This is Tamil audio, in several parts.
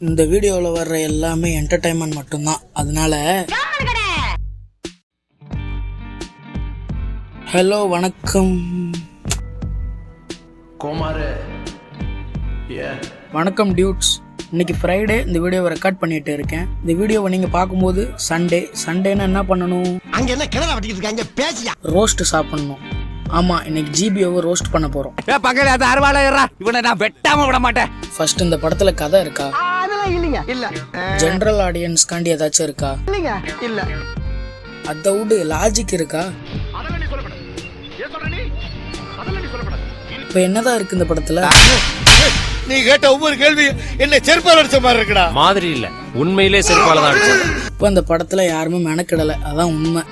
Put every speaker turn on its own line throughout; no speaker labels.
இந்த வீடியோவில் வர்ற எல்லாமே என்டர்டைன்மெண்ட் மட்டும்தான். அதனால ஹலோ வணக்கம் வணக்கம் டியூட்ஸ். இன்னைக்கு ஃப்ரைடே. இந்த வீடியோவை ரெக்கார்ட் பண்ணிட்டு இருக்கேன். இந்த வீடியோவை நீங்க பார்க்கும்போது சண்டேன்னு என்ன பண்ணணும்?
அங்க என்ன கிணறு வெட்டிட்டு இருக்காங்க பேசியா?
ரோஸ்ட் சாப்பிடணும். ஆமா, இன்னைக்கு ஜிபிஓவை ரோஸ்ட் பண்ண போறோம்.
பக்கத்துல அது அறுவாளையறா, இவனை நான் வெட்டாம விட மாட்டேன்.
ஃபர்ஸ்ட் இந்த படத்துல கதை இருக்கா?
அதெல்லாம் இல்லைங்க. இல்ல.
ஜெனரல் ஆடியன்ஸ்காண்டி ஏதாச்சும் இருக்கா?
இல்லைங்க. இல்ல.
அதை விட லாஜிக் இருக்கா? இப்ப என்னதான் இருக்கு இந்த படத்துல?
நீ கேட்ட ஒவ்வொரு கேள்வி என்ன செருப்பால் அடிச்ச மாதிரி இருக்குடா.
மாதிரி இல்ல, உண்மையிலே செருப்பால தான் அடிச்சது.
இப்ப இந்த படத்துல யாருமே மெனக்கிடல, அதான் உண்மை.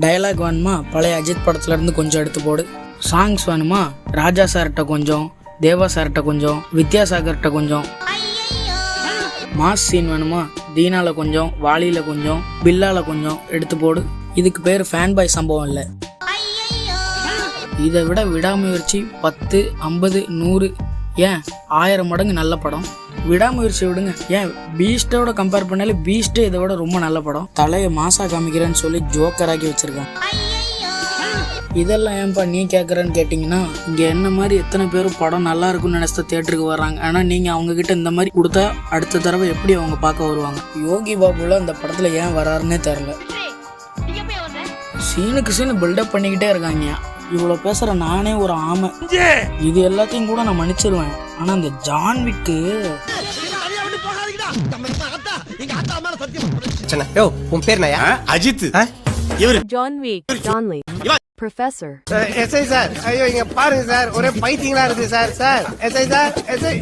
டயலாக் வேணுமா? பழைய அஜித் படத்துல இருந்து கொஞ்சம் எடுத்து போடு. சாங்ஸ் வேணுமா? ராஜா சார்கிட்ட கொஞ்சம், தேவா சார்கிட்ட கொஞ்சம், வித்யாசாகர்கிட்ட கொஞ்சம். மாஸ் சீன் வேணுமா? தீனால கொஞ்சம், வாலியில கொஞ்சம், பில்லால கொஞ்சம் எடுத்து போடு. இதுக்கு பேர் ஃபேன் பாய் சம்பவம் இல்லை. இதை விட விடாமுயற்சி 10, 50, 100 ஏன் 1000 மடங்கு நல்ல படம். விடாமுயற்சி விடுங்க. ஏன் பீஸ்டோட கம்பேர் பண்ணாலே பீஸ்டே இதை விட ரொம்ப நல்ல படம். தலையை மாசா காமிக்கிறேன்னு சொல்லி ஜோக்கராக்கி வச்சிருக்கான். இதெல்லாம் ஏன்பா நீ கேட்குறேன்னு கேட்டிங்கன்னா, இங்கே என்ன மாதிரி எத்தனை பேரும் படம் நல்லா இருக்குன்னு நினைச்ச தியேட்டருக்கு வர்றாங்க. ஆனால் நீங்கள் அவங்கக்கிட்ட இந்த மாதிரி கொடுத்தா அடுத்த தடவை எப்படி அவங்க பார்க்க வருவாங்க? யோகி பாபுல அந்த படத்தில் ஏன் வராருன்னே தெரில. சீனுக்கு சீனு பில்டப் பண்ணிக்கிட்டே இருக்காங்க. இவ்வளோ பேசுகிற நானே ஒரு ஆமை. இது எல்லாத்தையும் கூட நான் மன்னிச்சிருவேன். ஆனால் அந்த ஜான்விக்கு
உன் பேர்
Ajith.
John Wick, John Lee, Professor.
SI sir, ஐயோ இங்க பாருங்க சார், ஒரே பைத்தியங்களா இருக்கு sir. Sir SI sir, SI